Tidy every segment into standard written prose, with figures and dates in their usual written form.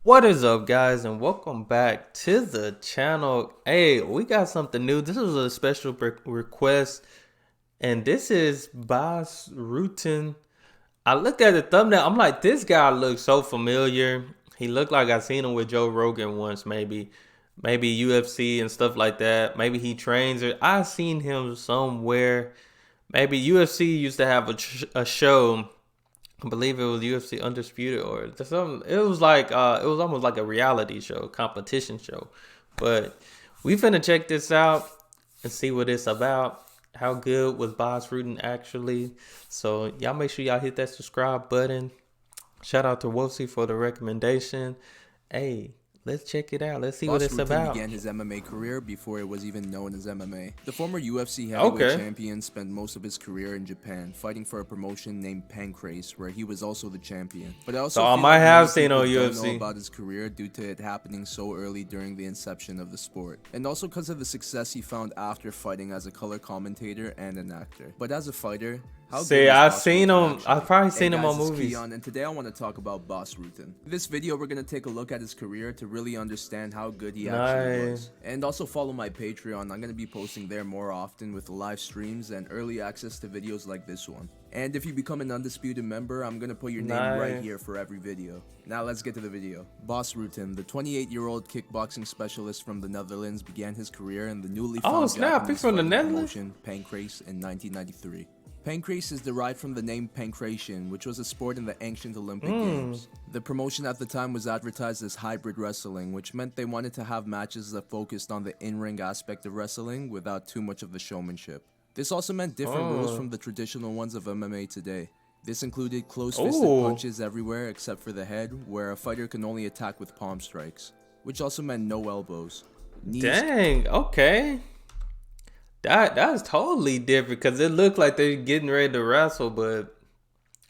What is up, guys, and welcome back to the channel. Hey, we got something new. This is a special request, and this is Bas Rutten. I looked at the thumbnail. I'm like, this guy looks so familiar. He looked like I seen him with Joe Rogan once, maybe UFC and stuff like that. Maybe he trains or I seen him somewhere. Maybe UFC used to have a show. I believe it was UFC Undisputed or something. It was like it was almost like a reality show, competition show. But we finna check this out and see what it's about. How good was Bas Rutten actually? So y'all make sure y'all hit that subscribe button. Shout out to Wolfie for the recommendation. Hey, let's check it out. Let's see what Bas it's Rutten about. began his MMA career before it was even known as MMA. The former UFC heavyweight Okay. champion spent most of his career in Japan, fighting for a promotion named Pancrase, where he was also the champion. But I also So I feel might like have many seen people on don't know UFC. about his career due to it happening so early during the inception of the sport, and also because of the success he found after fighting as a color commentator and an actor. But as a fighter, how See, good is I've Bas seen Rutten him. actually? I've probably Hey seen him guys, on it's movies. Kiiyon, and today I want to talk about Bas Rutten. In this video, we're going to take a look at his career to really understand how good he actually was. And also follow my Patreon. I'm going to be posting there more often with live streams and early access to videos like this one. And if you become an Undisputed member, I'm going to put your name right here for every video. Now let's get to the video. Bas Rutten, the 28-year-old kickboxing specialist from the Netherlands, began his career in the newly found snap, Japanese he's from the fighting Netherlands? promotion Pancrase in 1993. Pancrase is derived from the name Pancration, which was a sport in the ancient Olympic Games. The promotion at the time was advertised as hybrid wrestling, which meant they wanted to have matches that focused on the in-ring aspect of wrestling without too much of the showmanship. This also meant different rules from the traditional ones of MMA today. This included close-fisted punches everywhere except for the head, where a fighter can only attack with palm strikes, which also meant no elbows. Knees. Dang, okay. That's totally different because it looked like they're getting ready to wrestle, but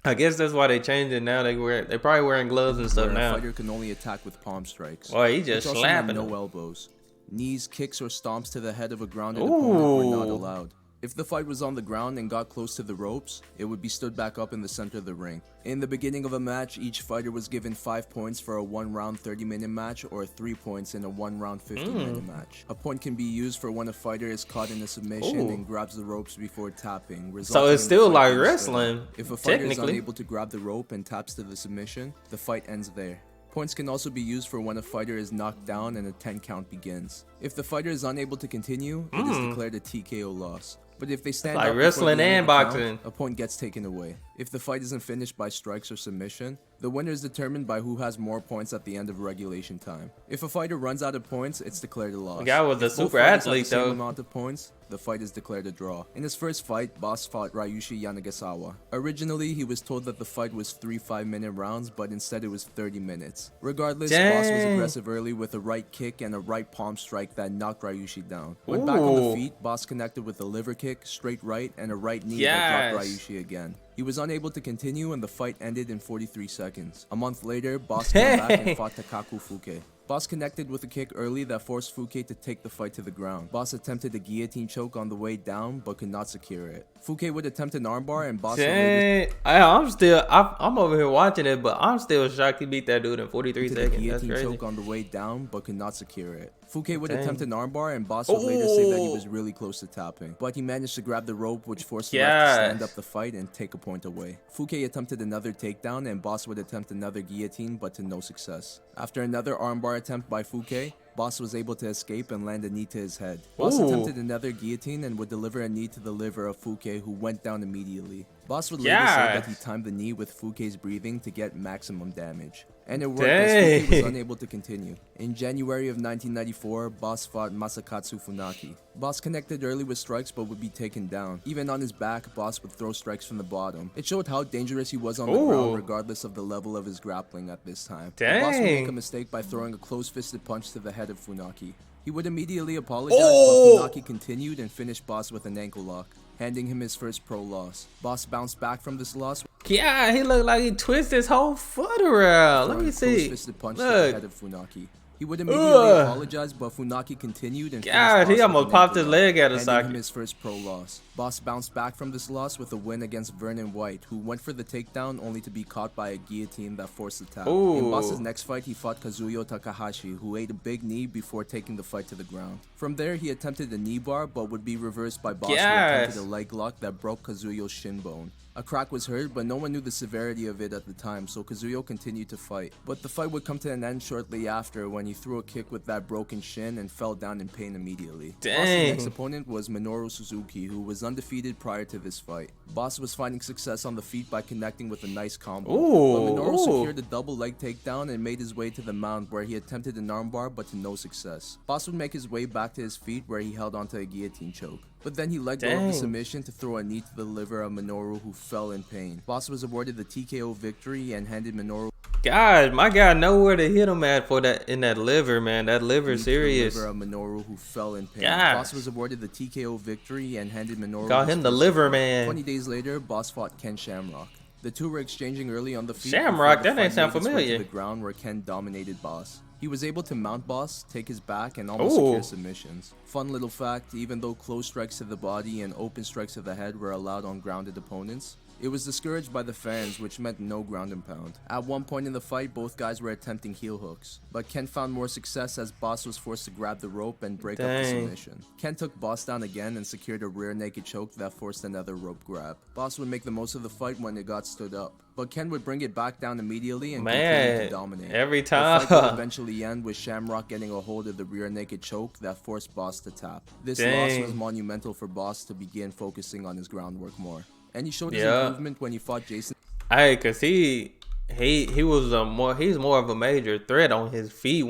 I guess that's why they changed it now. They probably wearing gloves and stuff where now. A fighter can only attack with palm strikes. Boy, he just which also slapping meant no them. elbows. Knees, kicks, or stomps to the head of a grounded opponent were not allowed. If the fight was on the ground and got close to the ropes, it would be stood back up in the center of the ring. In the beginning of a match, each fighter was given 5 points for a 1-round 30-minute match or 3 points in a 1-round 15-minute match. A point can be used for when a fighter is caught in a submission and grabs the ropes before tapping, So resulting it's in still the fight like being stood wrestling, up. If a fighter is technically. unable to grab the rope and taps to the submission, the fight ends there. Points can also be used for when a fighter is knocked down and a 10 count begins. If the fighter is unable to continue, it is declared a TKO loss. But if they stand Like up before wrestling the end and of the count, boxing. a point gets taken away. If the fight isn't finished by strikes or submission, the winner is determined by who has more points at the end of regulation time. If a fighter runs out of points, it's declared a loss. The guy was a If both super fighters have athlete, the same though. amount of points, the fight is declared a draw. In his first fight, Bas fought Ryushi Yanagasawa. Originally, he was told that the fight was 3 5-minute rounds, but instead it was 30 minutes. Regardless, Bas was Dang. aggressive early with a right kick and a right palm strike that knocked Ryushi down. When back on the feet, Bas connected with a liver kick, straight right, and a right knee that dropped Yes. Ryushi again. He was unable to continue and the fight ended in 43 seconds. A month later, Bas came back and fought Takaku Fuke. Bas connected with a kick early that forced Fuke to take the fight to the ground. Bas attempted a guillotine choke on the way down but could not secure it. Fuke would attempt an armbar and Bas would later Dang, I'm over here watching it, but I'm still shocked he beat that dude in 43 the seconds. That's guillotine crazy. choke on the way down but could not secure it. Fuke would Dang. attempt an armbar and Bas would later say that he was really close to tapping, but he managed to grab the rope which forced the ref to stand Yes. up the fight and take a point away. Fuke attempted another takedown and Bas would attempt another guillotine but to no success. After another armbar attempt by Fuke, Bas was able to escape and land a knee to his head. Bas Ooh. attempted another guillotine and would deliver a knee to the liver of Fuke, who went down immediately. Bas would later say that he Yes. timed the knee with Fuke's breathing to get maximum damage. And it worked as Fuke was Dang. unable to continue. In January of 1994, Bas fought Masakatsu Funaki. Bas connected early with strikes but would be taken down. Even on his back, Bas would throw strikes from the bottom. It showed how dangerous he was on the ground regardless of the level of his grappling at this time. Bas would make a Dang. mistake by throwing a close-fisted punch to the head of Funaki. He would immediately apologize, Oh. but Funaki continued and finished Bas with an ankle lock, handing him his first pro loss. Bas bounced back from this loss, Yeah, he looked like he twisted his whole foot around. Let throwing me a see. close-fisted punch to the Look. head of Funaki. He He would immediately apologize, but Funaki continued and finished God, Bas he with almost a popped naked his leg out of handing him socket. his first pro loss. Bas bounced back from this loss with a win against Vernon White, who went for the takedown only to be caught by a guillotine that forced the tap. In Bas's next fight, he fought Kazuyo Takahashi, who ate a big knee before taking the fight to the ground. From there, he attempted a knee bar, but would be reversed by Bas, who attempted a leg lock that broke Kazuyo's shin bone. A crack was heard, but no one knew the severity of it at the time, so Kazuyo continued to fight. But the fight would come to an end shortly after when he threw a kick with that broken shin and fell down in pain immediately. Bas's next opponent was Minoru Suzuki, who was undefeated prior to this fight. Bas was finding success on the feet by connecting with a nice combo. But Minoru secured a double leg takedown and made his way to the mount, where he attempted an armbar but to no success. Bas would make his way back to his feet, where he held onto a guillotine choke. But then he let go of the submission to throw a knee to the liver of Minoru, who fell in pain. Bas was awarded the TKO victory and handed Minoru. God, my guy know where to hit him at for that in that liver, man. That liver serious. The liver of Minoru, who fell in pain. God. Bas was awarded the TKO victory and handed Minoru. Call him the liver man. 20 days later, Bas fought Ken Shamrock. The two were exchanging early on the feet. Shamrock, that ain't sound familiar. To the ground where Ken dominated Bas. He was able to mount Bas, take his back, and almost secure submissions. Fun little fact, even though close strikes to the body and open strikes to the head were allowed on grounded opponents, it was discouraged by the fans, which meant no ground and pound. At one point in the fight, both guys were attempting heel hooks, but Ken found more success as Bas was forced to grab the rope and break up the submission. Ken took Bas down again and secured a rear naked choke that forced another rope grab. Bas would make the most of the fight when it got stood up, but Ken would bring it back down immediately and continue to dominate. Every time. The fight would eventually end with Shamrock getting a hold of the rear naked choke that forced Bas to tap. This loss was monumental for Bas to begin focusing on his groundwork more. And he showed his improvement when he fought Jason. Hey, cause he was he's more of a major threat on his feet.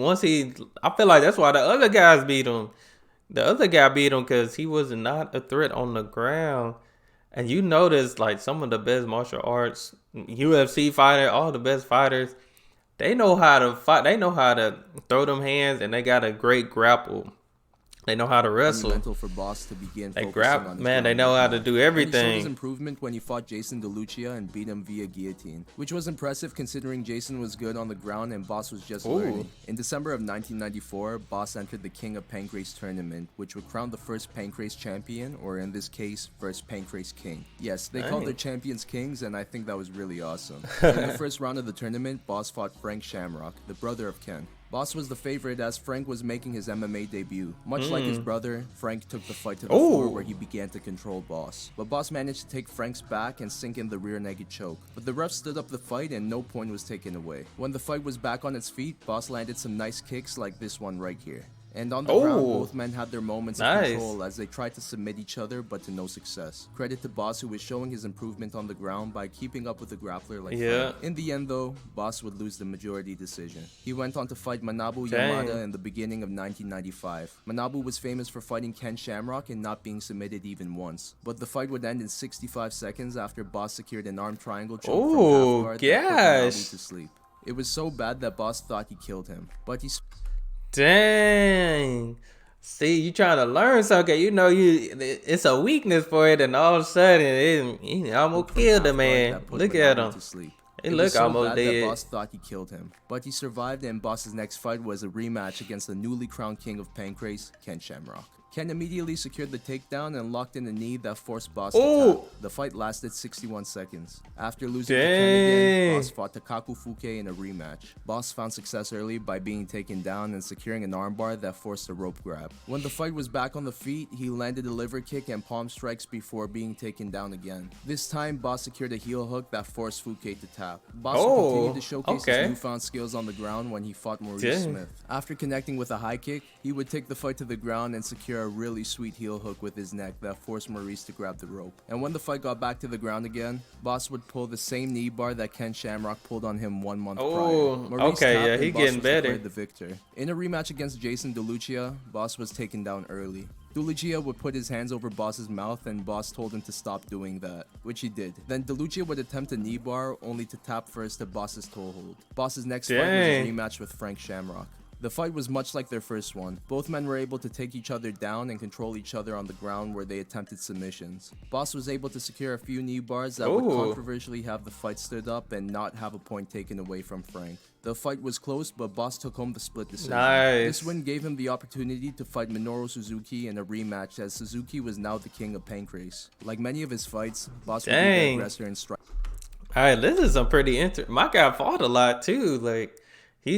I feel like that's why the other guys beat him. The other guy beat him because he was not a threat on the ground. And you notice like some of the best martial arts, UFC fighter, all the best fighters, they know how to fight. They know how to throw them hands, and they got a great grapple. They know how to wrestle. Monumental for Bas to begin They focusing on his man. They know how to do everything. And he showed his improvement when he fought Jason DeLucia and beat him via guillotine, which was impressive considering Jason was good on the ground and Bas was just learning. In December of 1994, Bas entered the King of Pancrase tournament, which would crown the first Pancrase champion, or in this case, first Pancrase king. Yes, they called their champions kings, and I think that was really awesome. In the first round of the tournament, Bas fought Frank Shamrock, the brother of Ken. Bas was the favorite as Frank was making his MMA debut. Much like his brother, Frank took the fight to the floor where he began to control Bas. But Bas managed to take Frank's back and sink in the rear naked choke. But the ref stood up the fight and no point was taken away. When the fight was back on its feet, Bas landed some nice kicks like this one right here. And on the ground, both men had their moments of control as they tried to submit each other, but to no success. Credit to Bas, who was showing his improvement on the ground by keeping up with the grappler like Frank. In the end, though, Bas would lose the majority decision. He went on to fight Manabu Yamada in the beginning of 1995. Manabu was famous for fighting Ken Shamrock and not being submitted even once. But the fight would end in 65 seconds after Bas secured an arm triangle choke from half guard that put Manabu to sleep. It was so bad that Bas thought he killed him, but he... Dang. See, you trying to learn something. You know, it's a weakness for it, and all of a sudden, he almost killed the man. Look at him. He look almost dead. Bas thought he killed him, but he survived, and Bas's next fight was a rematch against the newly crowned king of Pancrase, Ken Shamrock. Ken immediately secured the takedown and locked in a knee that forced Bas to tap. The fight lasted 61 seconds. After losing to Ken again, Bas fought Takaku Fuke in a rematch. Bas found success early by being taken down and securing an armbar that forced a rope grab. When the fight was back on the feet, he landed a liver kick and palm strikes before being taken down again. This time, Bas secured a heel hook that forced Fuke to tap. Bas continued to showcase his newfound skills on the ground when he fought Maurice Smith. After connecting with a high kick, he would take the fight to the ground and secure a really sweet heel hook with his neck that forced Maurice to grab the rope. And when the fight got back to the ground again, Bas would pull the same knee bar that Ken Shamrock pulled on him 1 month prior. Maurice he getting better. The victor. In a rematch against Jason DeLucia, Bas was taken down early. DeLucia would put his hands over Bas's mouth and Bas told him to stop doing that, which he did. Then DeLucia would attempt a knee bar only to tap first to Bas's toehold. Bas's next fight was a rematch with Frank Shamrock. The fight was much like their first one. Both men were able to take each other down and control each other on the ground where they attempted submissions. Bas was able to secure a few knee bars that would controversially have the fight stood up and not have a point taken away from Frank. The fight was close, but Bas took home the split decision. Nice. This win gave him the opportunity to fight Minoru Suzuki in a rematch, as Suzuki was now the king of Pancrase. Like many of his fights, Bas would be the aggressor and strike. All right, this is some pretty my guy fought a lot too. Like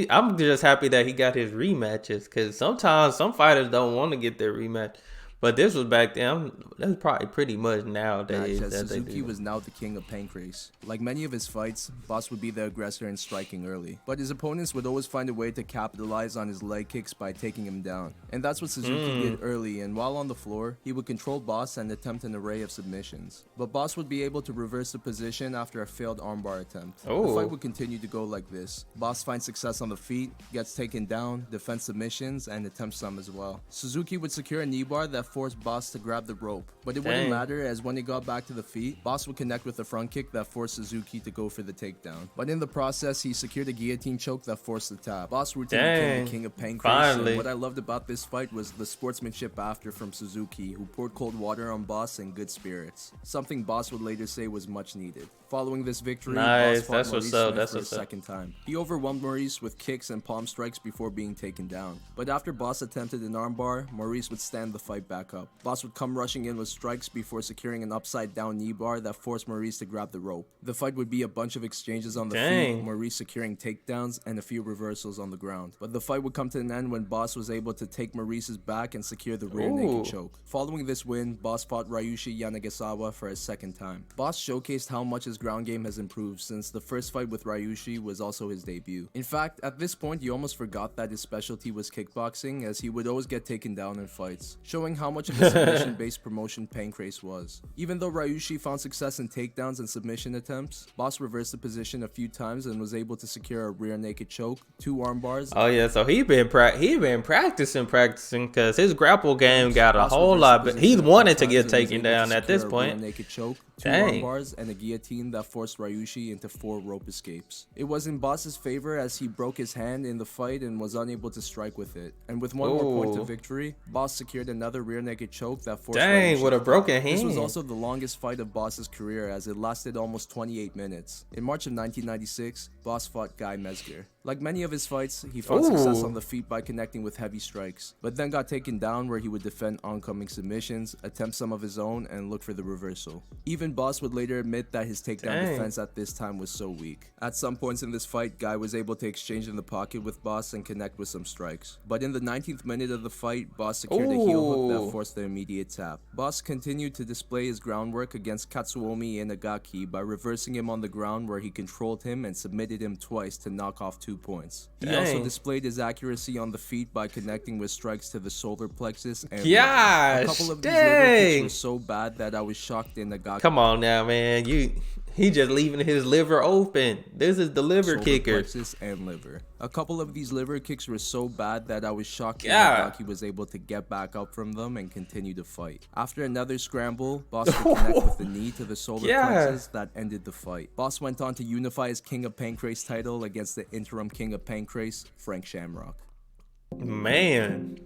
I'm just happy that he got his rematches, because sometimes some fighters don't want to get their rematch. But this was back then. That's probably pretty much nowadays. As Suzuki was now the king of Pancrase. Like many of his fights, Bas would be the aggressor and striking early. But his opponents would always find a way to capitalize on his leg kicks by taking him down. And that's what Suzuki did early, and while on the floor, he would control Bas and attempt an array of submissions. But Bas would be able to reverse the position after a failed armbar attempt. The fight would continue to go like this. Bas finds success on the feet, gets taken down, defends submissions, and attempts some as well. Suzuki would secure a knee bar that forced Bas to grab the rope, but it wouldn't matter, as when he got back to the feet, Bas would connect with a front kick that forced Suzuki to go for the takedown. But in the process, he secured a guillotine choke that forced the tap. Bas Rutten became the king of Pancrase, and what I loved about this fight was the sportsmanship after from Suzuki, who poured cold water on Bas in good spirits, something Bas would later say was much needed. Following this victory, Bas fought Maurice Smith for a second time. He overwhelmed Maurice with kicks and palm strikes before being taken down. But after Bas attempted an armbar, Maurice would stand the fight back up. Bas would come rushing in with strikes before securing an upside down knee bar that forced Maurice to grab the rope. The fight would be a bunch of exchanges on the feet, Maurice securing takedowns and a few reversals on the ground. But the fight would come to an end when Bas was able to take Maurice's back and secure the rear naked choke. Following this win, Bas fought Ryushi Yanagisawa for a second time. Bas showcased how much his ground game has improved, since the first fight with Ryushi was also his debut. In fact, at this point you almost forgot that his specialty was kickboxing, as he would always get taken down in fights, showing how much of a submission-based promotion Pancrase was. Even though Ryushi found success in takedowns and submission attempts, Bas reversed the position a few times and was able to secure a rear naked choke, 2 arm bars. Oh yeah, so he been practicing, because his grapple game got a whole lot. But he wanted to get taken down at this point. Naked choke, 2 arm bars, and a guillotine that forced Ryushi into 4 rope escapes. It was in Bas's favor, as he broke his hand in the fight and was unable to strike with it. And with one more point to victory, Bas secured another rear naked choke that forced Ryushi with a broken hand. This was also the longest fight of Bas's career, as it lasted almost 28 minutes. In March of 1996, Bas fought Guy Mezger. Like many of his fights, he found success on the feet by connecting with heavy strikes, but then got taken down, where he would defend oncoming submissions, attempt some of his own, and look for the reversal. Even Bas would later admit that his takedown defense at this time was so weak. At some points in this fight, Guy was able to exchange in the pocket with Bas and connect with some strikes. But in the 19th minute of the fight, Bas secured a heel hook that forced the immediate tap. Bas continued to display his groundwork against Katsuomi Inagaki by reversing him on the ground, where he controlled him and submitted him twice to knock off 2 points. He also displayed his accuracy on the feet by connecting with strikes to the solar plexus and a couple of these liver kicks were so bad that I was shocked in Nagaki. Come on now, man. He just leaving his liver open. This is the liver kicker. Plexus and liver. A couple of these liver kicks were so bad that I was shocked that Nagaki was able to get back up from them and continue to fight. After another scramble, Bas would connect with the knee to the solar plexus that ended the fight. Bas went on to unify his King of Pancrase title against the interim King of Pancrase, Frank Shamrock. Man.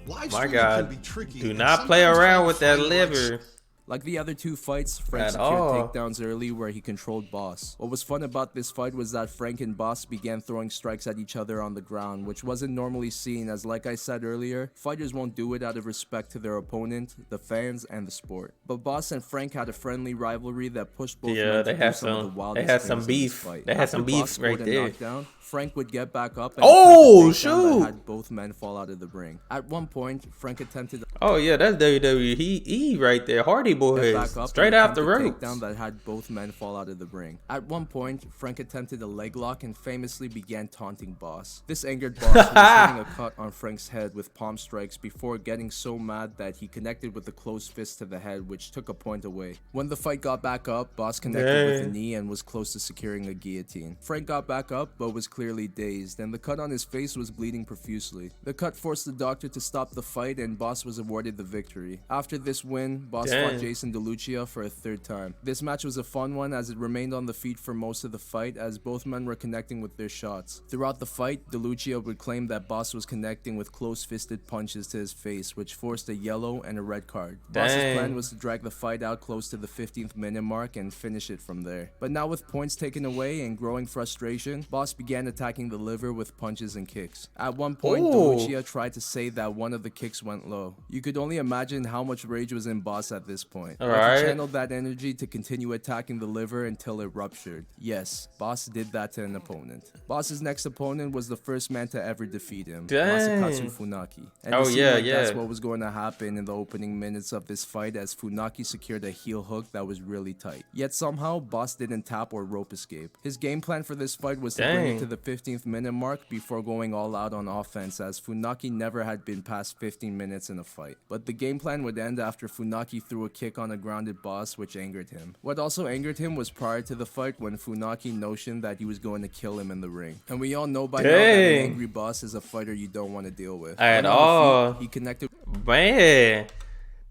My God. Do not play around with that liver. Like the other 2 fights, Frank secured takedowns early, where he controlled Bas. What was fun about this fight was that Frank and Bas began throwing strikes at each other on the ground, which wasn't normally seen, as like I said earlier, fighters won't do it out of respect to their opponent, the fans, and the sport. But Bas and Frank had a friendly rivalry that pushed both men to do some of the wildest things in this fight. They had some beef right there. Knockdown, Frank would get back up and that had both men fall out of the ring. At one point, Frank attempted that's WWE right there. Hardy Boys, straight off the ropes. Takedown that had both men fall out of the ring. At one point, Frank attempted a leg lock and famously began taunting Bas. This angered Bas, who was getting a cut on Frank's head with palm strikes before getting so mad that he connected with a closed fist to the head, which took a point away. When the fight got back up, Bas connected with a knee and was close to securing a guillotine. Frank got back up, but was clearly dazed, and the cut on his face was bleeding profusely. The cut forced the doctor to stop the fight, and Bas was awarded awarded the victory. After this win, Bas fought Jason DeLucia for a third time. This match was a fun one as it remained on the feet for most of the fight as both men were connecting with their shots. Throughout the fight, DeLucia would claim that Bas was connecting with close-fisted punches to his face, which forced a yellow and a red card. Bas's plan was to drag the fight out close to the 15th minute mark and finish it from there. But now with points taken away and growing frustration, Bas began attacking the liver with punches and kicks. At one point, DeLucia tried to say that one of the kicks went low. You could only imagine how much rage was in Bas at this point. But he channeled that energy to continue attacking the liver until it ruptured. Yes, Bas did that to an opponent. Bas's next opponent was the first man to ever defeat him, Masakatsu Funaki. And it seemed like that's what was going to happen in the opening minutes of this fight as Funaki secured a heel hook that was really tight. Yet somehow, Bas didn't tap or rope escape. His game plan for this fight was to bring it to the 15th minute mark before going all out on offense as Funaki never had been past 15 minutes in a fight. But the game plan would end after Funaki threw a kick on a grounded Bas, which angered him. What also angered him was prior to the fight when Funaki notioned that he was going to kill him in the ring. And we all know by now that an angry Bas is a fighter you don't want to deal with. At all. He connected. Man.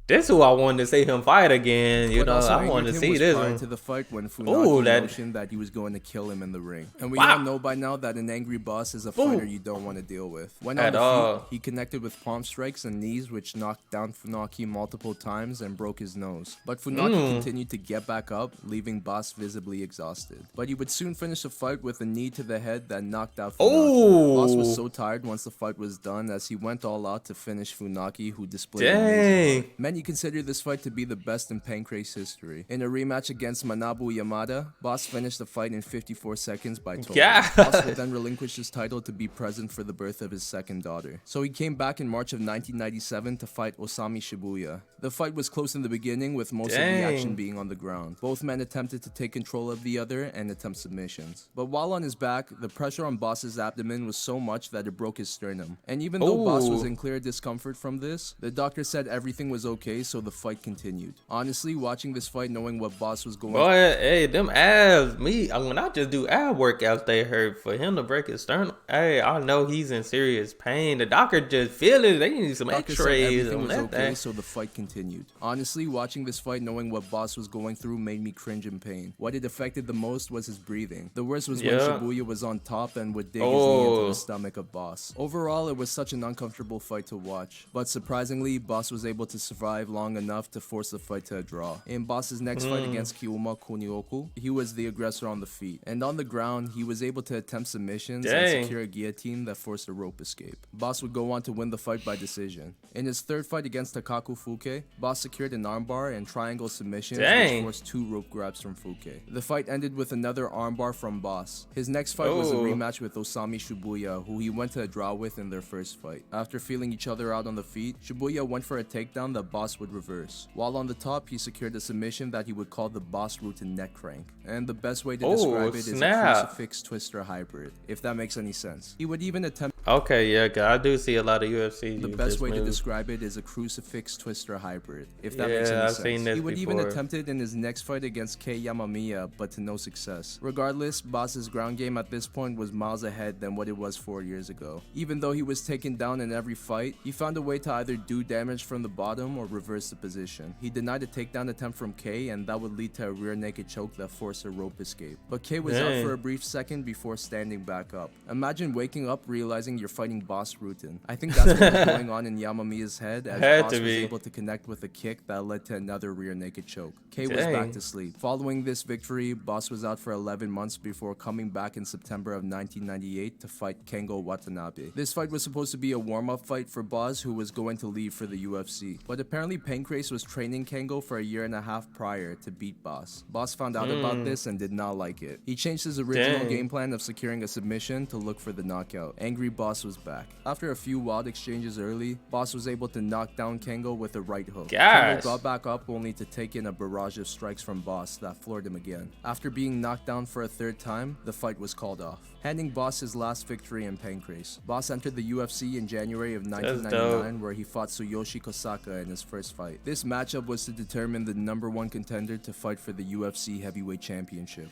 This is who I wanted to see him fight again. You know, I wanted to see this one. To the fight when Funaki mentioned that he was going to kill him in the ring. And we all know by now that an angry Bas is a fighter you don't want to deal with. When on the feet, he connected with palm strikes and knees, which knocked down Funaki multiple times and broke his nose. But Funaki continued to get back up, leaving Bas visibly exhausted. But he would soon finish the fight with a knee to the head that knocked out Funaki. Bas was so tired once the fight was done as he went all out to finish Funaki, who displayed amazing fight. Many consider this fight to be the best in Pancrase history. In a rematch against Manabu Yamada, Bas finished the fight in 54 seconds by total. Bas would then relinquish his title to be present for the birth of his second daughter. So he came back in March of 1997 to fight Osami Shibuya. The fight was close in the beginning with most of the action being on the ground. Both men attempted to take control of the other and attempt submissions. But while on his back, the pressure on Bas's abdomen was so much that it broke his sternum. And even though Bas was in clear discomfort from this, the doctor said everything was okay, so the fight continued. Honestly, watching this fight, knowing what Bas was going through. Hey, them abs, when I just do ab workouts, they hurt. For him to break his sternum, hey, I know he's in serious pain. The doctor just feel it. They need some x-rays on that thing. So the fight continued. Honestly, watching this fight, knowing what Bas was going through, made me cringe in pain. What it affected the most was his breathing. The worst was when Shibuya was on top and would dig his knee into the stomach of Bas. Overall, it was such an uncomfortable fight to watch. But surprisingly, Bas was able to survive long enough to force the fight to a draw. In Bas's next fight against Kiyoma Kunioku, he was the aggressor on the feet. And on the ground, he was able to attempt submissions and secure a guillotine that forced a rope escape. Bas would go on to win the fight by decision. In his third fight against Takaku Fuke, Bas secured an armbar and triangle submissions which forced 2 rope grabs from Fuke. The fight ended with another armbar from Bas. His next fight was a rematch with Osami Shibuya, who he went to a draw with in their first fight. After feeling each other out on the feet, Shibuya went for a takedown that Bas would reverse. While on the top, he secured a submission that he would call the Bas Rutten neck crank. And the best way to describe it is a crucifix twister hybrid, if that makes any sense. He would even attempt... Okay, yeah, cause I do see a lot of UFC. The best way to describe it is a crucifix twister hybrid, if that makes any sense. He would even attempt it in his next fight against Kei Yamamiya, but to no success. Regardless, Bas's ground game at this point was miles ahead than what it was 4 years ago. Even though he was taken down in every fight, he found a way to either do damage from the bottom or reverse the position. He denied a takedown attempt from Kei, and that would lead to a rear naked choke that forced a rope escape. But Kei was out for a brief second before standing back up. Imagine waking up realizing you're fighting Bas Rutten. I think that's what was going on in Yamamiya's head as Bas was able to connect with a kick that led to another rear naked choke. Kei was back to sleep. Following this victory, Bas was out for 11 months before coming back in September of 1998 to fight Kengo Watanabe. This fight was supposed to be a warm-up fight for Bas, who was going to leave for the UFC. But apparently Pancrase was training Kengo for a year and a half prior to beat Bas. Bas found out about this and did not like it. He changed his original game plan of securing a submission to look for the knockout. Angry Bas was back. After a few wild exchanges early, Bas was able to knock down Kengo with a right hook. Kengo got back up only to take in a barrage of strikes from Bas that floored him again. After being knocked down for a third time, the fight was called off, handing Bas his last victory in Pancrase. Bas entered the UFC in January of 1999 where he fought Tsuyoshi Kosaka in his first fight. This matchup was to determine the #1 contender to fight for the UFC heavyweight championship.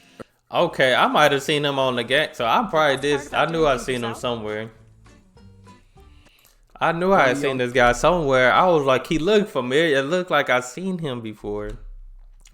Okay, I might have seen him on the game, so I probably did. I knew I seen him somewhere. I knew I had Early seen on, this guy somewhere. I was like, he looked familiar. It looked like I seen him before.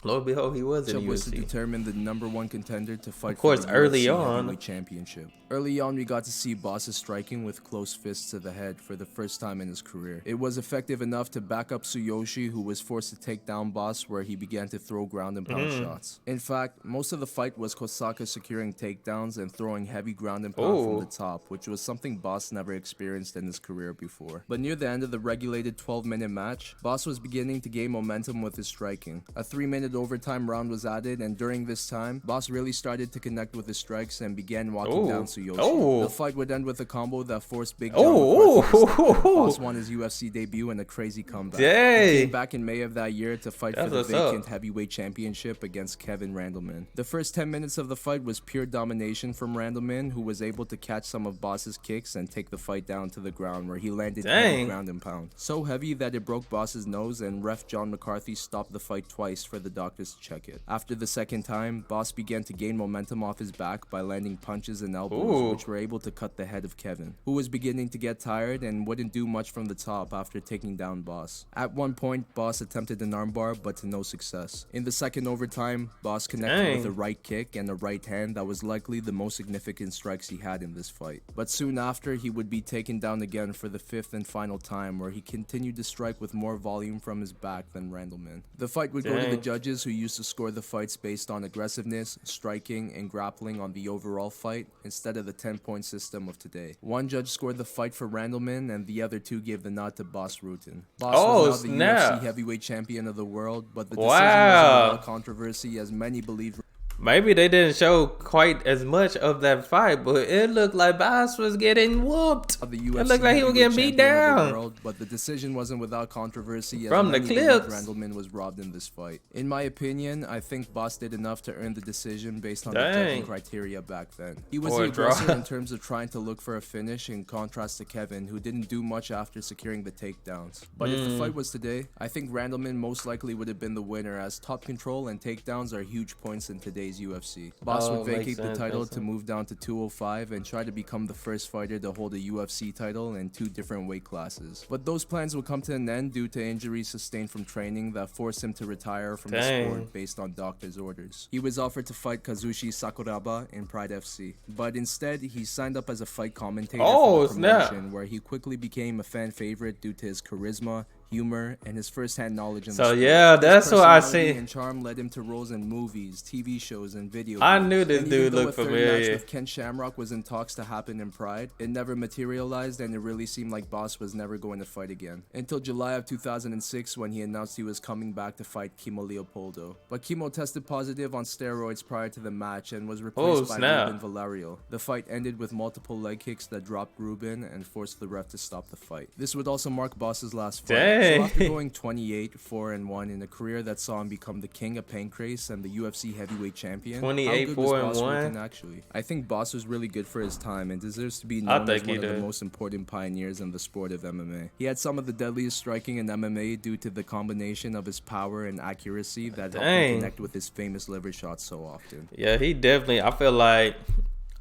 Lo and behold, he was in the Cashapp was to UFC. determine the #1 contender to fight Of course, for the early UFC on. Heavyweight Championship. Early on, we got to see Bas striking with close fists to the head for the first time in his career. It was effective enough to back up Tsuyoshi, who was forced to take down Bas, where he began to throw ground and pound shots. In fact, most of the fight was Kosaka securing takedowns and throwing heavy ground and pound from the top, which was something Bas never experienced in his career before. But near the end of the regulated 12-minute match, Bas was beginning to gain momentum with his striking. A 3-minute overtime round was added, and during this time, Bas really started to connect with his strikes and began walking down Tsuyoshi. The fight would end with a combo that forced Big John McCarthy to step in. Bas won his UFC debut in a crazy comeback. He came back in May of that year to fight for the vacant heavyweight championship against Kevin Randleman. The first 10 minutes of the fight was pure domination from Randleman, who was able to catch some of Bas's kicks and take the fight down to the ground, where he landed heavy ground and pound. So heavy that it broke Bas's nose, and ref John McCarthy stopped the fight twice for the doctors to check it. After the second time, Bas began to gain momentum off his back by landing punches and elbows, which were able to cut the head of Kevin, who was beginning to get tired and wouldn't do much from the top after taking down Bas. At one point, Bas attempted an armbar, but to no success. In the second overtime, Bas connected with a right kick and a right hand that was likely the most significant strikes he had in this fight. But soon after, he would be taken down again for the fifth and final time, where he continued to strike with more volume from his back than Randleman. The fight would go to the judges, who used to score the fights based on aggressiveness, striking, and grappling on the overall fight, instead of the 10-point system of today. One judge scored the fight for Randleman, and the other two gave the nod to Bas Rutten. Bas was now the UFC heavyweight champion of the world, but the decision wasn't without controversy, as many believed. Maybe they didn't show quite as much of that fight, but it looked like Bas was getting whooped. It looked like he was getting beat down. But the decision wasn't without controversy, as from the clips. Randleman was robbed in this fight. In my opinion, I think Bas did enough to earn the decision based on the judging criteria back then. He was the aggressor in terms of trying to look for a finish, in contrast to Kevin, who didn't do much after securing the takedowns. But if the fight was today, I think Randleman most likely would have been the winner, as top control and takedowns are huge points in today's UFC. Bas would vacate the title to move down to 205 and try to become the first fighter to hold a UFC title in 2 different weight classes. But those plans would come to an end due to injuries sustained from training that forced him to retire from the sport based on doctor's orders. He was offered to fight Kazushi Sakuraba in Pride FC, but instead he signed up as a fight commentator for the promotion, where he quickly became a fan favorite due to his charisma, humor, and his first-hand knowledge in the sport. Yeah, that's what I see. And charm led him to roles in movies, TV shows, and video games. I knew this dude looked familiar. Match with Ken Shamrock was in talks to happen in Pride, it never materialized, and it really seemed like Bas was never going to fight again. Until July of 2006, when he announced he was coming back to fight Kimo Leopoldo. But Kimo tested positive on steroids prior to the match and was replaced by Ruben Valerio. The fight ended with multiple leg kicks that dropped Ruben and forced the ref to stop the fight. This would also mark Bas's last fight. So after going 28, 4-1 in a career that saw him become the king of Pancrase and the UFC heavyweight champion, 28, 4-1. Actually, I think Bas was really good for his time and deserves to be known as one of the most important pioneers in the sport of MMA. He had some of the deadliest striking in MMA due to the combination of his power and accuracy that helped him connect with his famous liver shots so often. Yeah, he definitely, I feel like,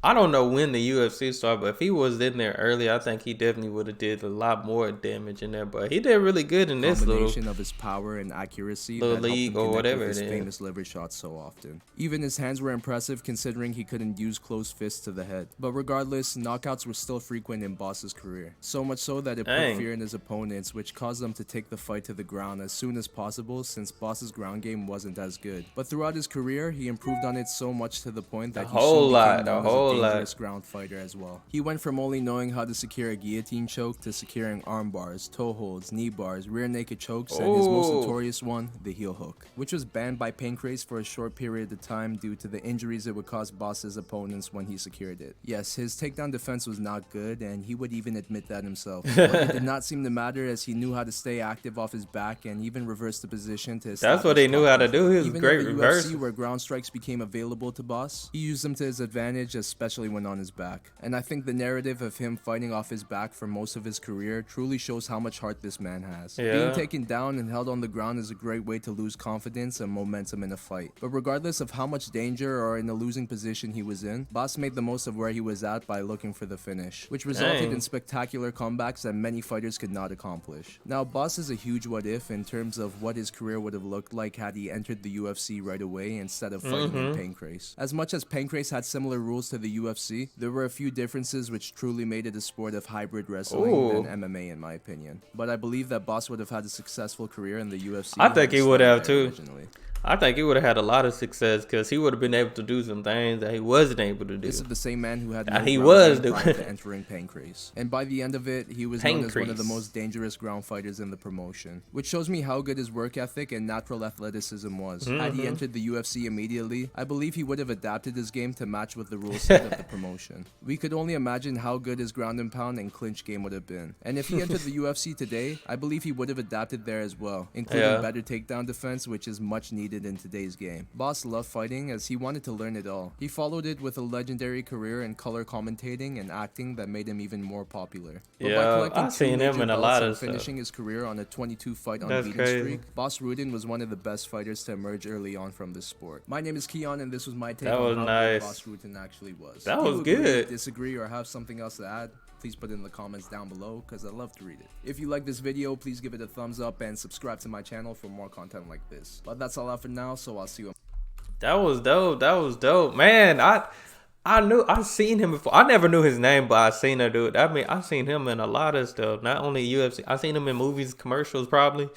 I don't know when the UFC started, but if he was in there early, I think he definitely would have did a lot more damage in there. But he did really good in this combination of his power and accuracy little league or whatever his famous liver shots so often. Even his hands were impressive, considering he couldn't use closed fists to the head. But regardless, knockouts were still frequent in Bas's career. So much so that it put fear in his opponents, which caused them to take the fight to the ground as soon as possible, since Bas's ground game wasn't as good. But throughout his career, he improved on it so much to the point that he soon became known as a dangerous ground fighter as well. He went from only knowing how to secure a guillotine choke to securing arm bars, toe holds, knee bars, rear naked chokes, and his most notorious one, the heel hook, which was banned by Pancrase for a short period of time due to the injuries it would cause Bas's opponents when he secured it. Yes, his takedown defense was not good, and he would even admit that himself. But it did not seem to matter, as he knew how to stay active off his back and even reverse the position to establish. That's what he knew how to do. He was even great in the reverse. UFC, where ground strikes became available to Bas, he used them to his advantage, especially especially when on his back. And I think the narrative of him fighting off his back for most of his career truly shows how much heart this man has. Yeah. Being taken down and held on the ground is a great way to lose confidence and momentum in a fight. But regardless of how much danger or in a losing position he was in, Bas made the most of where he was at by looking for the finish, which resulted in spectacular comebacks that many fighters could not accomplish. Now, Bas is a huge what if in terms of what his career would have looked like had he entered the UFC right away instead of fighting in Pancrase. As much as Pancrase had similar rules to the UFC, there were a few differences which truly made it a sport of hybrid wrestling than MMA in my opinion. But I believe that Bas would have had a successful career in the UFC. I think he would have too. Originally. I think he would have had a lot of success because he would have been able to do some things that he wasn't able to do. This is the same man who had he was doing to entering Pancrase. And by the end of it, he was known as one of the most dangerous ground fighters in the promotion, which shows me how good his work ethic and natural athleticism was. Had he entered the UFC immediately, I believe he would have adapted his game to match with the rule set of the promotion. We could only imagine how good his ground and pound and clinch game would have been. And if he entered the UFC today, I believe he would have adapted there as well, including better takedown defense, which is much needed in today's game. Bas loved fighting as he wanted to learn it all. He followed it with a legendary career in color commentating and acting that made him even more popular. But by collecting I've seen him in a lot of stuff. Finishing his career on a 22 fight unbeaten streak, Bas Rutten was one of the best fighters to emerge early on from this sport. My name is Kiiyon and this was my take on how good Bas Rutten actually was. That was good. Disagree or have something else to add? Please put it in the comments down below because I'd love to read it. If you like this video, please give it a thumbs up and subscribe to my channel for more content like this. But that's all out for now, so I'll see you. That was dope. That was dope, man. I've seen him before. I never knew his name, but I seen that dude. I mean, I've seen him in a lot of stuff. Not only UFC. I've seen him in movies, commercials, probably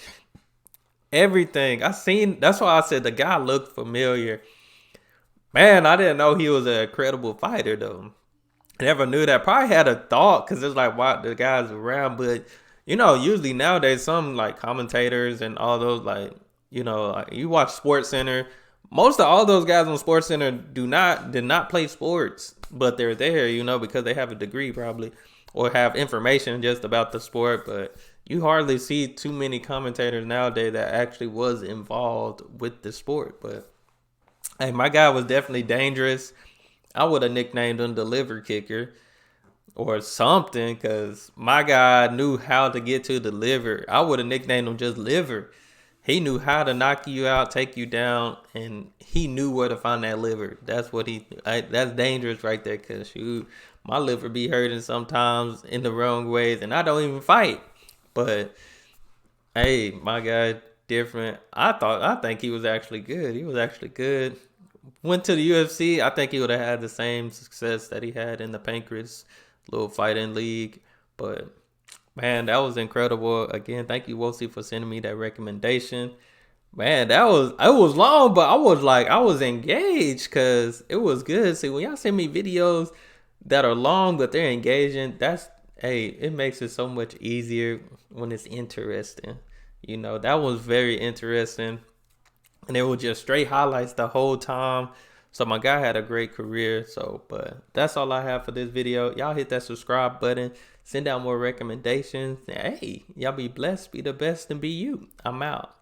everything. That's why I said the guy looked familiar. Man, I didn't know he was a credible fighter though. Never knew that. Probably had a thought because it's like, wow, the guy's around. But, you know, usually nowadays, some like commentators and all those, like, you know, like, you watch Sports Center. Most of all those guys on Sports Center did not play sports, but they're there, you know, because they have a degree probably or have information just about the sport. But you hardly see too many commentators nowadays that actually was involved with the sport. But, hey, my guy was definitely dangerous. I would have nicknamed him the liver kicker or something because my guy knew how to get to the liver. I would have nicknamed him just liver. He knew how to knock you out, take you down, and he knew where to find that liver. That's what that's dangerous right there because my liver be hurting sometimes in the wrong ways, and I don't even fight. But, hey, my guy, different. I think he was actually good. He was actually good. Went to the UFC, I think he would have had the same success that he had in the Pancrase little fighting league. But, man, that was incredible. Again, thank you, Wosi, for sending me that recommendation. Man, it was long, but I was engaged because it was good. See, when y'all send me videos that are long, but they're engaging, it makes it so much easier when it's interesting. You know, that was very interesting. And it was just straight highlights the whole time. So my guy had a great career. But that's all I have for this video. Y'all hit that subscribe button. Send out more recommendations. Hey, y'all be blessed, be the best, and be you. I'm out.